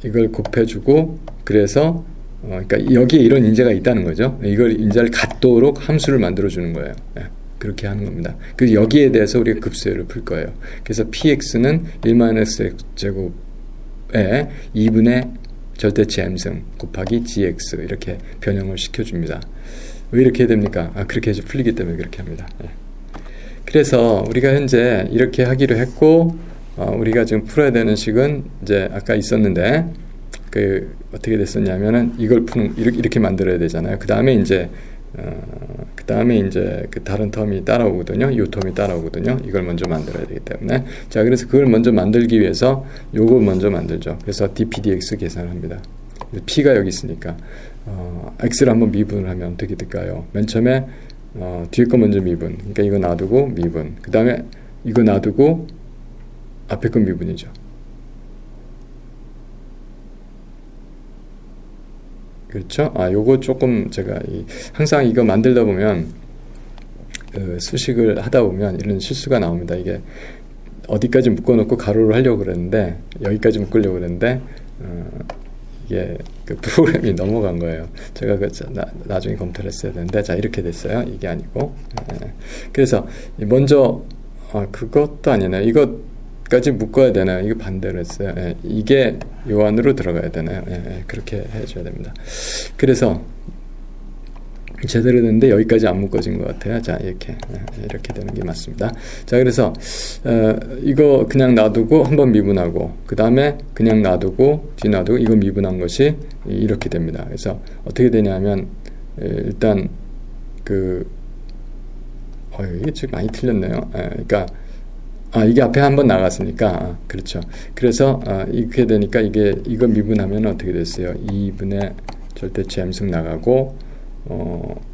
이걸 곱해주고 그래서 그러니까 여기에 이런 인재가 있다는 거죠. 이걸 인재를 갖도록 함수를 만들어주는 거예요. 그렇게 하는 겁니다. 그래서 여기에 대해서 우리가 급수회를 풀 거예요. 그래서 px는 1-x제곱에 2분의 절대치 m승 곱하기 gx 이렇게 변형을 시켜줍니다. 왜 이렇게 해야 됩니까? 그렇게 해서 풀리기 때문에 그렇게 합니다. 그래서 우리가 현재 이렇게 하기로 했고 우리가 지금 풀어야 되는 식은 이제 아까 있었는데 그 어떻게 됐었냐면은 이걸 푸는 이렇게 만들어야 되잖아요. 그 다음에 이제 그 다른 텀이 따라오거든요. 이 텀이 따라오거든요. 이걸 먼저 만들어야 되기 때문에 자 그래서 그걸 먼저 만들기 위해서 요걸 먼저 만들죠. 그래서 dpdx 계산을 합니다. p가 여기 있으니까 x를 한번 미분을 하면 어떻게 될까요? 맨 처음에 뒤에 거 먼저 미분. 그러니까 이거 놔두고 미분. 그 다음에 이거 놔두고 앞에 거 미분이죠. 그렇죠? 요거 조금 제가 항상 이거 만들다 보면 수식을 하다 보면 이런 실수가 나옵니다. 이게 어디까지 묶어놓고 가로를 하려고 그랬는데 여기까지 묶으려고 그랬는데 이게 그 프로그램이 넘어간 거예요. 제가 나중에 검토를 했어야 되는데 자 이렇게 됐어요. 이게 아니고 그래서 먼저 그것도 아니네요. 이것까지 묶어야 되나요? 이거 반대로 했어요. 이게 요 안으로 들어가야 되나요? 그렇게 해줘야 됩니다. 그래서 제대로 됐는데 여기까지 안 묶어진 것 같아요. 자 이렇게 되는 게 맞습니다. 자 그래서 이거 그냥 놔두고 한번 미분하고 그 다음에 그냥 놔두고 뒤놔두고 이거 미분한 것이 이렇게 됩니다. 그래서 어떻게 되냐면 일단 이게 지금 많이 틀렸네요. 그러니까 이게 앞에 한번 나갔으니까 그렇죠. 그래서 이렇게 되니까 이거 미분하면 어떻게 됐어요? 2분의 절대치 m승 나가고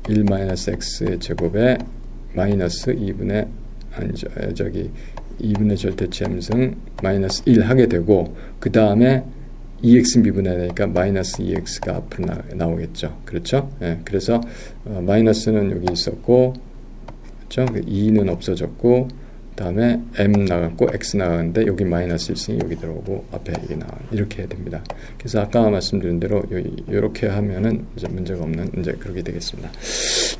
1-x 제곱에 마이너스 2분의 2분의 절대치 m승 마이너스 1 하게 되고 그 다음에 2x 미분해야 되니까 마이너스 2x가 앞으로 나오겠죠. 그렇죠? 그래서 마이너스는 여기 있었고 그렇죠? 2는 없어졌고 그 다음에 m 나갔고 x 나가는데 여기 마이너스 1승이 여기 들어오고 앞에 이게 나와요. 이렇게 됩니다. 그래서 아까 말씀드린 대로 이렇게 하면은 이제 문제가 없는 이제 그렇게 되겠습니다.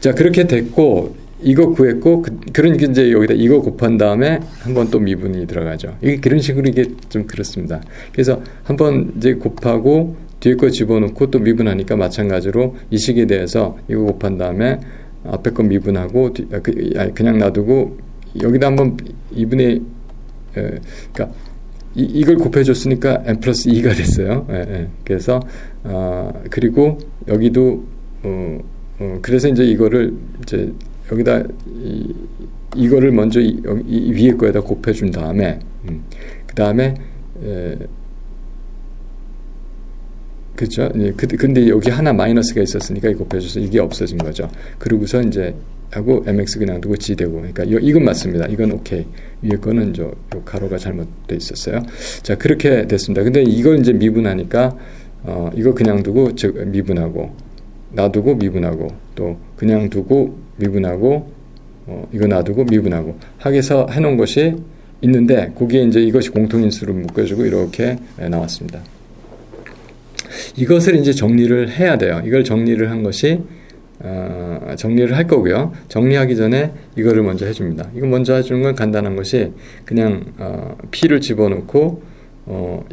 자 그렇게 됐고 이거 구했고 그러니까 이제 여기다 이거 곱한 다음에 한번 또 미분이 들어가죠. 이게 그런 식으로 이게 좀 그렇습니다. 그래서 한번 이제 곱하고 뒤에 거 집어넣고 또 미분하니까 마찬가지로 이 식에 대해서 이거 곱한 다음에 앞에 거 미분하고 그냥 놔두고 여기다 한번 2분의 그러니까 이걸 곱해줬으니까 n 플러스 2가 됐어요. 그래서 그리고 여기도 그래서 이제 이거를 이제 여기다 이거를 먼저 이 위에 거에다 곱해준 다음에 그 다음에 그렇죠. 근데 여기 하나 마이너스가 있었으니까 이거 곱해줘서 이게 없어진 거죠. 그러고서 이제 하고 mx 그냥 두고 g 되고 그러니까 이건 맞습니다. 이건 오케이. 위에 거는 요 가로가 잘못돼 있었어요. 자 그렇게 됐습니다. 근데 이걸 이제 미분하니까 이거 그냥 두고 즉 미분하고 놔두고 미분하고 또 그냥 두고 미분하고 이거 놔두고 미분하고 하게서 해놓은 것이 있는데 거기에 이제 이것이 공통인수로 묶어주고 이렇게 나왔습니다. 이것을 이제 정리를 해야 돼요. 이걸 정리를 한 것이 정리를 할 거고요. 정리하기 전에 이거를 먼저 해줍니다. 이거 먼저 해주는 건 간단한 것이 그냥 P를 집어넣고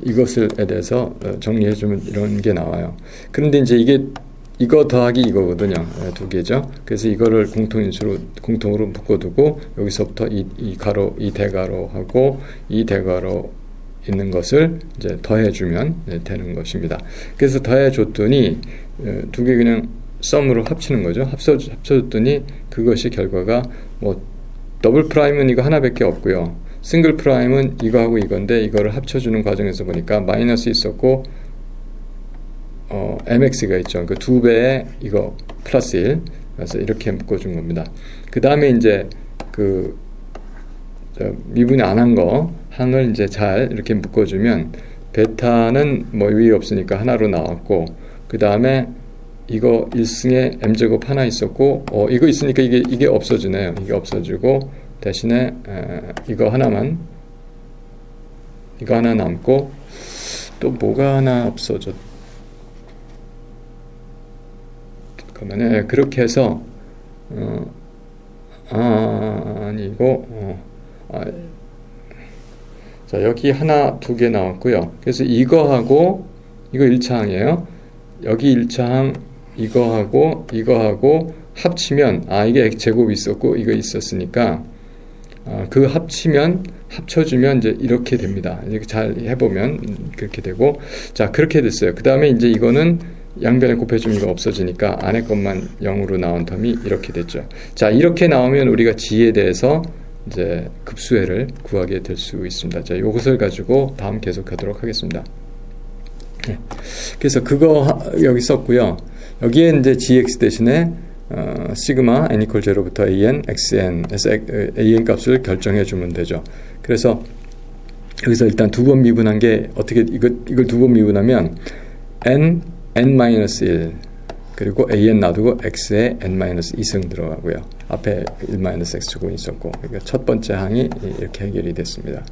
이것에 대해서 정리해주면 이런 게 나와요. 그런데 이제 이게 이거 더하기 이거거든요. 두 개죠. 그래서 이거를 공통으로 묶어두고 여기서부터 이 가로, 이 대가로하고 이 대가로 있는 것을 이제 더해주면 되는 것입니다. 그래서 더해줬더니 두 개 그냥 썸으로 합치는 거죠. 합쳐줬더니 그것이 결과가 뭐 더블 프라임은 이거 하나밖에 없고요. 싱글 프라임은 이거하고 이건데 이거를 합쳐주는 과정에서 보니까 마이너스 있었고 mx가 있죠. 그 두 배의 이거 플러스 1. 그래서 이렇게 묶어준 겁니다. 그 다음에 이제 미분이 안 한 거 항을 이제 잘 이렇게 묶어주면 베타는 뭐 위에 없으니까 하나로 나왔고 그 다음에 이거 1승에 m제곱 하나 있었고 이거 있으니까 이게 없어지네요. 이게 없어지고 대신에 이거 하나 남고 또 뭐가 하나 없어졌 잠깐만요. 그렇게 해서 자 여기 하나 두 개 나왔고요. 그래서 이거 1차항이에요. 여기 1차항 이거하고 합치면 이게 제곱이 있었고 이거 있었으니까 그 합쳐주면 이제 이렇게 됩니다. 이렇게 잘 해보면 그렇게 되고 자 그렇게 됐어요. 그 다음에 이제 이거는 양변에 곱해주면 이거 없어지니까 안에 것만 0으로 나온 텀이 이렇게 됐죠. 자 이렇게 나오면 우리가 g에 대해서 이제 급수회를 구하게 될 수 있습니다. 자 이것을 가지고 다음 계속하도록 하겠습니다. 그래서 그거 여기 썼고요. 여기에 이제 gx 대신에 시그마 n equal 0부터 an xn에서 an 값을 결정해 주면 되죠. 그래서 여기서 일단 두 번 미분한 게 어떻게 이걸 두 번 미분하면 n-1 그리고 an 놔두고 x에 n-2승 들어가고요. 앞에 1-x제곱이 있었고 그러니까 첫 번째 항이 이렇게 해결이 됐습니다.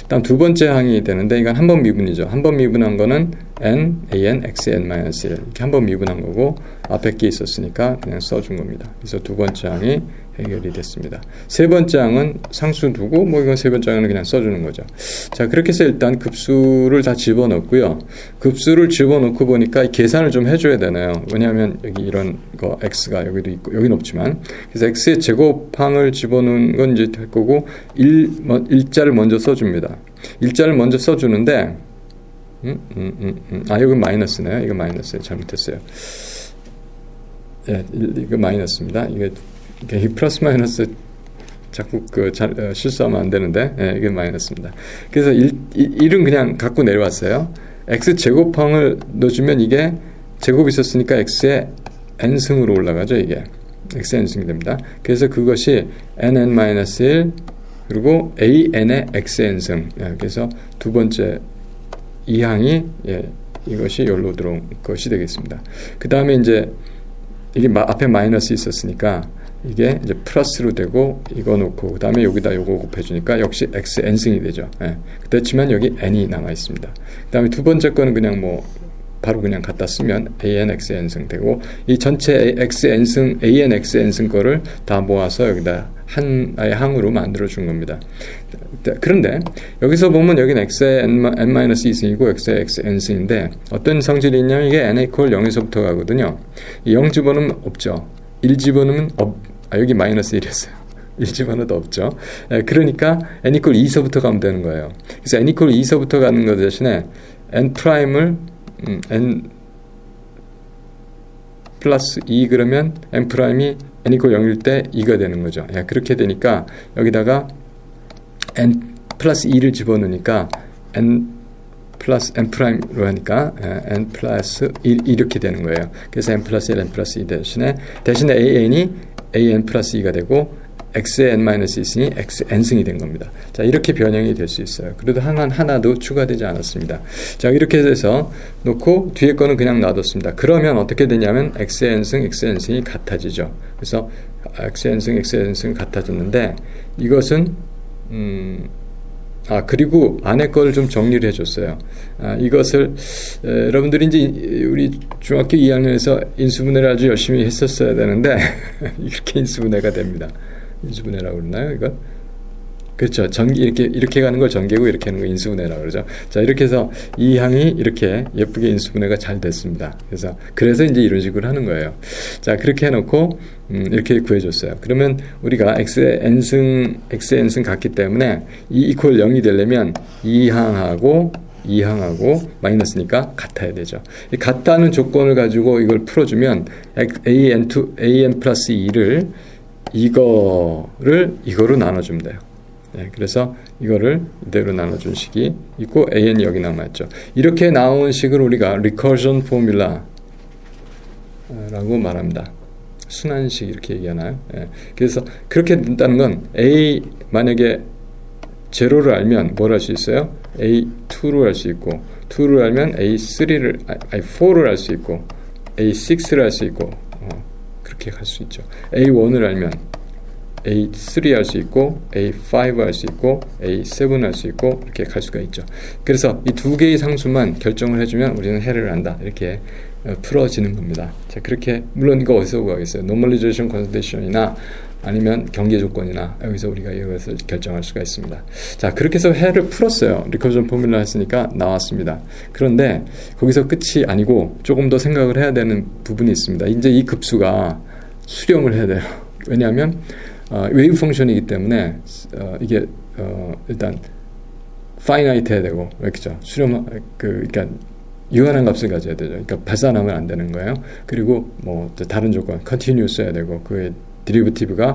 다음 두 번째 항이 되는데 이건 한 번 미분이죠. 한 번 미분한 거는 n, an, x, n-1 이렇게 한 번 미분한 거고 앞에 게 있었으니까 그냥 써준 겁니다. 그래서 두 번째 항이 해결이 됐습니다. 세 번째 항은 상수 두고 이건 세 번째 항은 그냥 써주는 거죠. 자 그렇게 해서 일단 급수를 다 집어넣고요. 급수를 집어넣고 보니까 계산을 좀 해줘야 되나요? 왜냐하면 여기 이런 거 x가 여기도 있고 여기는 없지만 그래서 x의 제곱항을 집어넣는 건 이제 될 거고 일자를 먼저 써줍니다. 일자를 먼저 써주는데 여기 마이너스네요. 이거 마이너스예요. 잘못했어요. 이거 마이너스입니다. 이게 플러스 마이너스 자꾸 실수하면 안 되는데 이게 마이너스입니다. 그래서 1은 그냥 갖고 내려왔어요. x 제곱항을 넣어주면 이게 제곱이 있었으니까 x의 n승으로 올라가죠. 이게 x의 n승이 됩니다. 그래서 그것이 nn-1 그리고 an의 x의 n승. 그래서 두 번째 이 항이 이것이 여기로 들어온 것이 되겠습니다. 그 다음에 이제 이게 앞에 마이너스 있었으니까 이게 이제 플러스로 되고 이거 놓고 그 다음에 여기다 요거 곱해주니까 역시 x n승이 되죠. 그렇지만 여기 n이 남아 있습니다. 그 다음에 두 번째 거는 그냥 바로 그냥 갖다 쓰면 an x n승 되고 이 전체 x n승 an x n승 거를 다 모아서 여기다 하나의 항으로 만들어 준 겁니다. 그런데 여기서 보면 여기는 x의 n-2승이고 x의 x n승인데 어떤 성질이 있냐면 이게 n equal 0에서부터 가거든요. 0 집어넣으면 없죠. 1 집어넣으면 여기 마이너스 1이었어요. 1 집어넣어도 없죠. 그러니까 n equal 2서부터 가면 되는 거예요. 그래서 n equal 2서부터 가는 것 대신에 n 프라임을 n 플러스 2 그러면 n 프라임이 n equal 0일 때 2가 되는 거죠. 그렇게 되니까 여기다가 n 플러스 2를 집어넣으니까 n 플러스 n 프라임으로 하니까 n 플러스 1 이렇게 되는 거예요. 그래서 n 플러스 1, n 플러스 2 대신에 an이 an 플러스 2가 되고 x의 n-2승이 x n승이 된 겁니다. 자 이렇게 변형이 될 수 있어요. 그래도 항은 하나도 추가되지 않았습니다. 자 이렇게 해서 놓고 뒤에 거는 그냥 놔뒀습니다. 그러면 어떻게 되냐면 x의 n승, x의 n승이 같아지죠. 그래서 x의 n승, x의 n승이 같아졌는데 이것은 그리고 안에 거를 좀 정리를 해줬어요. 이것을 여러분들이 이제 우리 중학교 2학년에서 인수분해를 아주 열심히 했었어야 되는데 이렇게 인수분해가 됩니다. 인수분해라고 그러나요? 이거 그렇죠. 이렇게 가는 걸 전개고 이렇게 하는 걸 인수분해라고 그러죠. 자, 이렇게 해서 이 항이 이렇게 예쁘게 인수분해가 잘 됐습니다. 그래서 이제 이런 식으로 하는 거예요. 자, 그렇게 해놓고, 이렇게 구해줬어요. 그러면 우리가 x의 n승 같기 때문에 이 이퀄 0이 되려면 이 항하고 마이너스니까 같아야 되죠. 이 같다는 조건을 가지고 이걸 풀어주면 an 플러스 2를 이거로 나눠주면 돼요. 네, 그래서 이거를 이대로 나눠준 식이 있고 an이 여기 남아있죠. 이렇게 나온 식을 우리가 recursion formula 라고 말합니다. 순환식 이렇게 얘기하나요? 네, 그래서 그렇게 된다는 건 a 만약에 제로를 알면 뭘 할 수 있어요? A2를 할 수 있고 2를 알면 A4를 알 수 있고 A6를 할 수 있고 그렇게 할 수 있죠. A1을 알면 A3 할 수 있고 A5 할 수 있고 A7 할 수 있고 이렇게 갈 수가 있죠. 그래서 이 두 개의 상수만 결정을 해주면 우리는 해를 한다. 이렇게 풀어지는 겁니다. 자, 그렇게 물론 이거 어디서 구하겠어요? Normalization Condition이나 아니면 경계 조건이나 여기서 우리가 이것을 결정할 수가 있습니다. 자, 그렇게 해서 해를 풀었어요. 리커전 포뮬라 했으니까 나왔습니다. 그런데 거기서 끝이 아니고 조금 더 생각을 해야 되는 부분이 있습니다. 이제 이 급수가 수렴을 해야 돼요. 왜냐하면 웨이브 펑션이기 때문에 이게 일단 파이나이트 해야 되고 그렇죠. 그러니까 유한한 값을 가져야 되죠. 그러니까 발산하면 안 되는 거예요. 그리고 뭐 다른 조건 컨티뉴스 해야 되고 그의 데리버티브가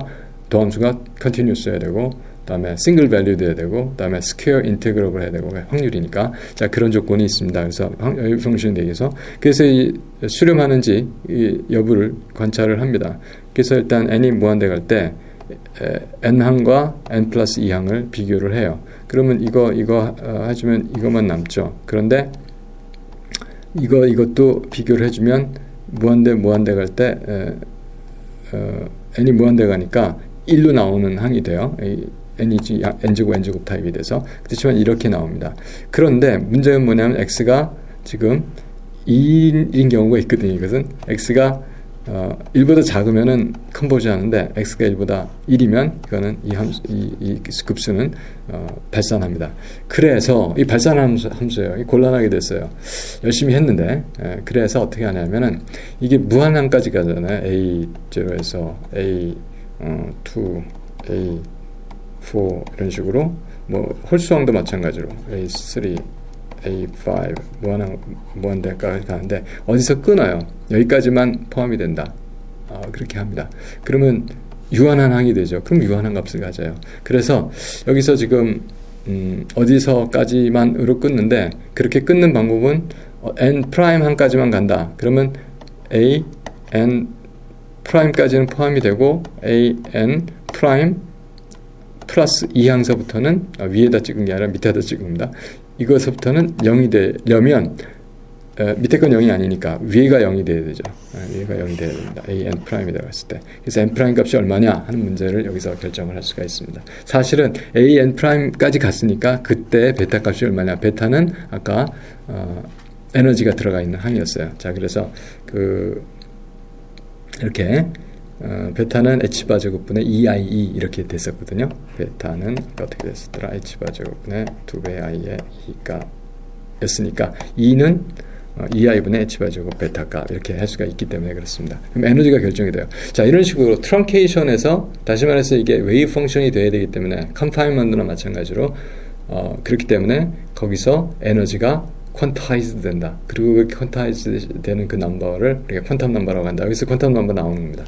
도함수가 컨티뉴스 해야 되고 그다음에 싱글 밸류도 해야 되고 그다음에 스퀘어 인테그럴을 해야 되고 확률이니까 자 그런 조건이 있습니다. 그래서 웨이브 펑션에 대해서 그래서 이 수렴하는지 이 여부를 관찰을 합니다. 그래서 일단 n이 무한대 갈 때 n항과 n 플러스 2항을 비교를 해요. 그러면 이거 해주면 이것만 남죠. 그런데 이것도 비교를 해주면 무한대 갈 때 n이 무한대 가니까 1로 나오는 항이 돼요. n제곱 n제곱 타입이 돼서 그렇지만 이렇게 나옵니다. 그런데 문제는 뭐냐면 x가 지금 2인 경우가 있거든요. 이것은 x가 1보다 작으면은 컨버지 하는데 x가 1보다 1이면 이거는 이 급수는 발산합니다. 그래서 이 발산 함수예요. 곤란하게 됐어요. 열심히 했는데 그래서 어떻게 하냐면은 이게 무한항까지 가잖아요. A0에서 A2, A4 이런 식으로 뭐 홀수항도 마찬가지로 A3, A5 무한대까지 가는데 어디서 끊어요. 여기까지만 포함이 된다. 그렇게 합니다. 그러면 유한한 항이 되죠. 그럼 유한한 값을 가져요. 그래서 여기서 지금 어디서까지만으로 끊는데 그렇게 끊는 방법은 n 프라임 항까지만 간다. 그러면 a n 프라임까지는 포함이 되고 a n 프라임 플러스 2항서부터는 위에다 찍은 게 아니라 밑에다 찍은 겁니다. 이것부터는 0이 되려면 밑에 건 0이 아니니까 위에가 0이 돼야 되죠. 위에가 0이 돼야 됩니다. a n 프라임이 들어갔을 때. 그래서 n 프라임 값이 얼마냐 하는 문제를 여기서 결정을 할 수가 있습니다. 사실은 a n 프라임까지 갔으니까 그때 베타 값이 얼마냐. 베타는 아까 에너지가 들어가 있는 항이었어요. 자, 그래서 이렇게 베타는 h바 제곱분의 2ie 이렇게 됐었거든요. 베타는 어떻게 됐었더라? h바 제곱분의 2배 i의 2가 였으니까 2는 2i분의 h바 제곱 베타값 이렇게 할 수가 있기 때문에 그렇습니다. 그럼 에너지가 결정이 돼요. 자, 이런 식으로 트렁케이션에서 다시 말해서 이게 웨이브 펑션이 돼야 되기 때문에 컨파인먼트나 마찬가지로 그렇기 때문에 거기서 에너지가 퀀타이즈 된다. 그리고 그 퀀타이즈 되는 그 넘버를 우리가 퀀텀 넘버라고 한다. 여기서 퀀텀 넘버 나오는 겁니다.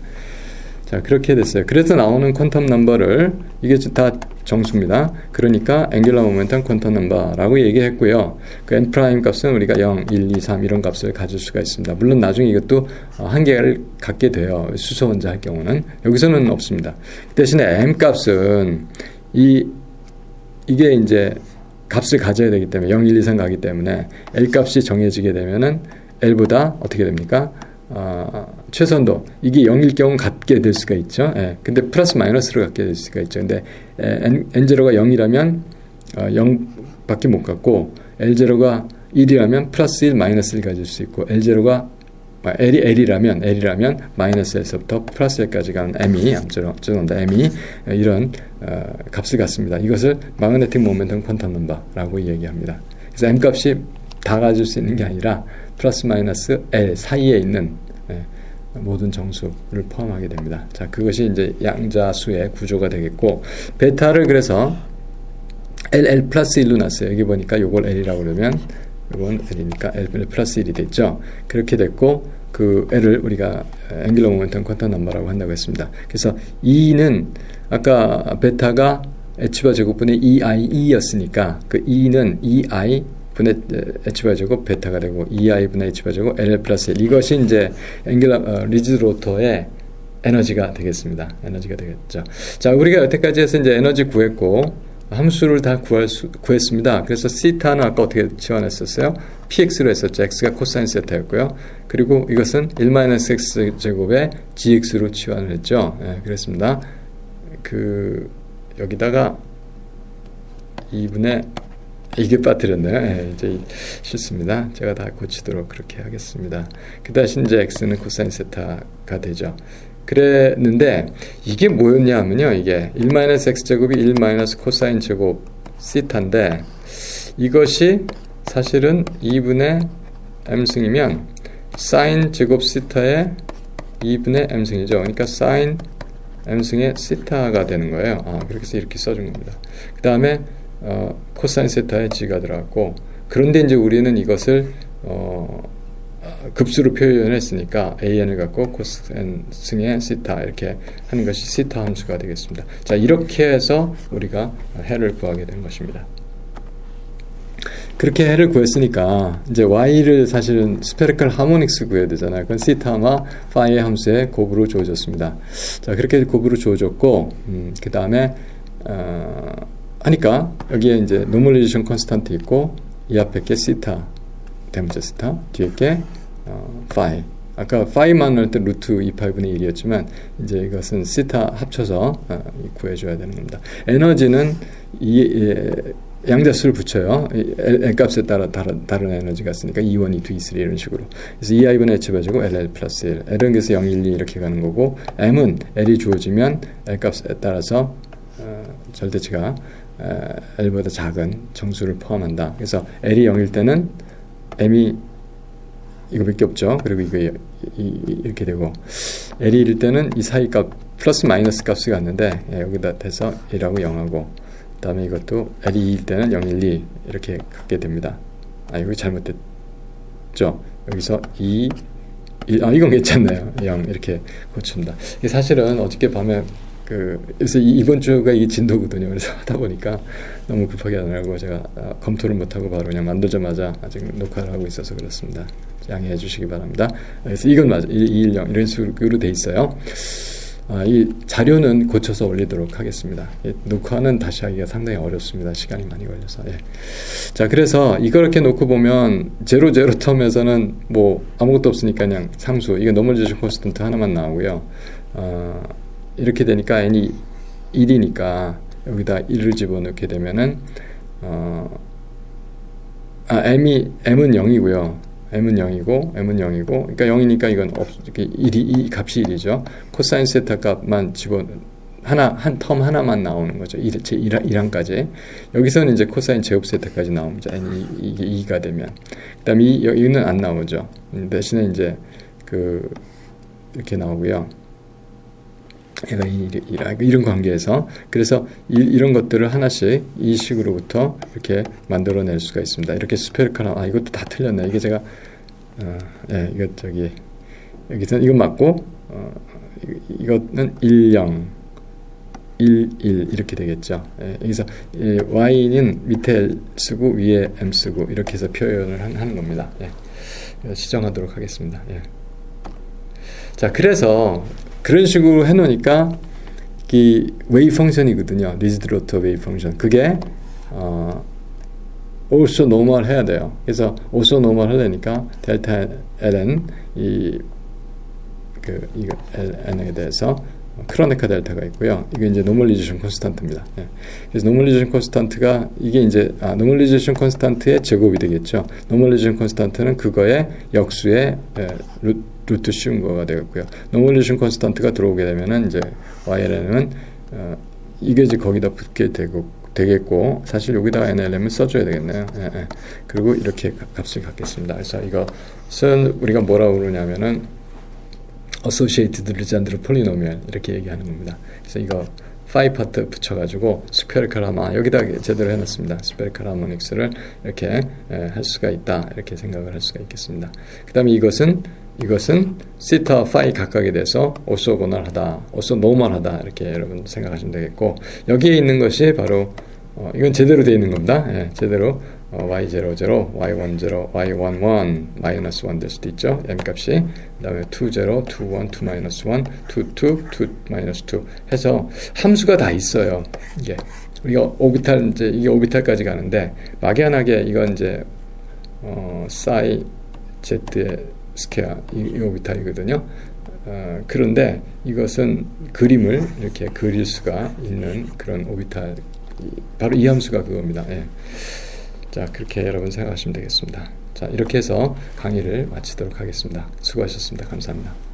자, 그렇게 됐어요. 그래서 나오는 퀀텀 넘버를 이게 다 정수입니다. 그러니까 앵귤러 모멘텀 퀀텀 넘버라고 얘기했고요. 그 n 프라임 값은 우리가 0, 1, 2, 3 이런 값을 가질 수가 있습니다. 물론 나중에 이것도 한계를 갖게 돼요. 수소 혼자 할 경우는 여기서는 없습니다. 대신에 m 값은 이게 이제 값을 가져야 되기 때문에 0, 1, 2, 3 가기 때문에 L 값이 정해지게 되면은 L보다 어떻게 됩니까? 최선도 이게 0일 경우 갖게 될 수가 있죠. 예. 근데 플러스 마이너스로 갖게 될 수가 있죠. 근데 N0가 0이라면 0밖에 못 갖고 L0가 1이라면 플러스 1, 마이너스 1 가질 수 있고 L0가 L이라면 마이너스 L서부터 플러스 L까지 가는 M이 M이 이런 값을 갖습니다. 이것을 마그네틱 모멘텀 퀀텀 넘버라고 얘기합니다. 그래서 M 값이 다 가질 수 있는 게 아니라 플러스 마이너스 L 사이에 있는 모든 정수를 포함하게 됩니다. 자, 그것이 이제 양자수의 구조가 되겠고, 베타를 그래서 L 플러스 1로 놨어요. 여기 보니까 요걸 L이라고 그러면 이건 L이니까 L 플러스 1이 됐죠. 그렇게 됐고, 그 L을 우리가 앵귤러 모멘텀 퀀텀 넘버라고 한다고 했습니다. 그래서 E는 아까 베타가 H바 제곱분의 EIE였으니까 그 E는 EI 분의 H바 제곱 베타가 되고 EI 분의 H바 제곱 L 플러스 1. 이것이 이제 앵귤러 리지드 로터의 에너지가 되겠습니다. 에너지가 되겠죠. 자, 우리가 여태까지 해서 이제 에너지 구했고, 함수를 다 구했습니다. 그래서 시타는 아까 어떻게 치환했었어요? px로 했었죠. x가 코사인 세타였고요. 그리고 이것은 1-x 제곱에 gx로 치환을 했죠. 예, 그랬습니다. 여기다가 2분의 이게 빠뜨렸네요. 예, 이제 실수입니다. 제가 다 고치도록 그렇게 하겠습니다. 그 대신 이제 x는 코사인 세타가 되죠. 그랬는데 이게 뭐였냐 하면요, 이게 1-x제곱이 1-코사인 제곱 시타인데 이것이 사실은 2분의 m승이면 사인 제곱 시타의 2분의 m승이죠. 그러니까 사인 m승의 시타가 되는 거예요. 그렇게 해서 이렇게 써준 겁니다. 그 다음에 코사인 세타의 g가 들어갔고, 그런데 이제 우리는 이것을 급수로 표현했으니까 an을 갖고 코사인 승의 시타 이렇게 하는 것이 시타 함수가 되겠습니다. 자, 이렇게 해서 우리가 해를 구하게 된 것입니다. 그렇게 해를 구했으니까 이제 y를 사실은 스페리컬 하모닉스 구해야 되잖아요. 그건 시타와 파이의 함수의 곱으로 주어졌습니다. 자, 그렇게 곱으로 주어졌고, 그 다음에 하니까 여기에 이제 노멀리제이션 컨스탄트 있고, 이 앞에 게 시타 대문자 시타, 뒤에 게 파이. 아까 파이만 할 때 루트 2파이분의 1이었지만 이제 이것은 시타 합쳐서 구해줘야 되는 겁니다. 에너지는 양자수를 붙여요. L 값에 따라 다른 에너지가 있으니까 E1, E2, E3 이런 식으로. 그래서 EI분의 H바 제곱 LL 플러스 1. L은 그래서 0, 1, 2 이렇게 가는 거고, M은 L이 주어지면 L 값에 따라서 절대치가 L보다 작은 정수를 포함한다. 그래서 L이 0일 때는 M이 이거밖에 없죠. 그리고 이렇게 되고, L이 1일 때는 이 사이 값 플러스 마이너스 값이 갔는데 여기다 대서 1하고 0하고, 그 다음에 이것도 L이 2일 때는 0, 1, 2 이렇게 갖게 됩니다. 이거 잘못됐죠. 여기서 2, 1, 이건 괜찮네요. 0 이렇게 고칩니다. 이게 사실은 어저께 밤에 그래서 이번 주가 이 진도거든요. 그래서 하다 보니까 너무 급하게 안 하고 제가 검토를 못하고 바로 그냥 만들자마자 아직 녹화를 하고 있어서 그렇습니다. 양해해 주시기 바랍니다. 그래서 이건 맞아. 210 이런 식으로 돼 있어요. 이 자료는 고쳐서 올리도록 하겠습니다. 녹화는 다시 하기가 상당히 어렵습니다. 시간이 많이 걸려서. 예. 자, 그래서 이렇게 놓고 보면 제로 텀에서는 뭐 아무것도 없으니까 그냥 상수, 이게 노멀리제이션 콘스턴트 하나만 나오고요. 이렇게 되니까 n이 1이니까 여기다 1을 집어넣게 되면은 m은 0이고요. m은 0이고 그러니까 0이니까 이건 이 값이 1이죠. 코사인 세타 값만 한 텀 하나만 나오는 거죠. 1항까지. 여기서는 이제 코사인 제곱 세타까지 나옵니다. 이게 2가 되면. 그 다음에 여기는 안 나오죠. 대신에 이제 이렇게 나오고요. 이런 관계에서, 그래서 이런 것들을 하나씩 이 식으로부터 이렇게 만들어낼 수가 있습니다. 이렇게 스페리컬, 이것도 다 틀렸네. 이게 제가 여기서는 이건 맞고, 이거는 1, 0, 1, 1 이렇게 되겠죠. 여기서 y는 밑에 L 쓰고 위에 m 쓰고 이렇게 해서 표현을 하는 겁니다. 시정하도록 하겠습니다. 자, 그래서 그런 식으로 해놓으니까 이 웨이브 펑션이거든요. 리지드 로터 웨이브 펑션. 그게 also normal 해야 돼요. 그래서 also normal 하려니까 델타 ln 이거 ln에 대해서 크로네카 델타가 있고요. 이게 이제 노멀리제이션 콘스탄트입니다. 그래서 노멀리제이션 콘스탄트가 이게 이제 노멀리제이션 콘스탄트의 제곱이 되겠죠. 노멀리제이션 콘스탄트는 그거의 역수의 루트 씌운 거가 되겠고요. 노멀레이션 콘스턴트가 들어오게 되면은 이제 YLN은 이게 이제 거기다 붙게 되겠고 사실 여기다가 NLM을 써줘야 되겠네요. 그리고 이렇게 값을 갖겠습니다. 그래서 이것은 우리가 뭐라고 그러냐면은 Associated Legendre Polynomial 이렇게 얘기하는 겁니다. 그래서 이거 파이 파트 붙여가지고 스페리컬 하마 여기다 제대로 해놨습니다. 스페리컬 하모닉스를 이렇게 할 수가 있다 이렇게 생각을 할 수가 있겠습니다. 그 다음에 이것은 시타 파이 각각에 대해서 오소고널하다, 오소노멀하다 이렇게 여러분 생각하시면 되겠고 여기에 있는 것이 바로 이건 제대로 되어 있는 겁니다. 제대로 y00, y10, y11 마이너스 1 될 수도 있죠. m값이 그 다음에 20, 21, 2 마이너스 1, 22, 2 마이너스 2 해서 함수가 다 있어요. 이게 우리가 오비탈 이제 이게 오비탈까지 가는데 막연하게 이건 이제 사이 z의 스퀘어 이 오비탈이거든요. 그런데 이것은 그림을 이렇게 그릴 수가 있는 그런 오비탈 바로 이 함수가 그겁니다. 자, 그렇게 여러분 생각하시면 되겠습니다. 자, 이렇게 해서 강의를 마치도록 하겠습니다. 수고하셨습니다. 감사합니다.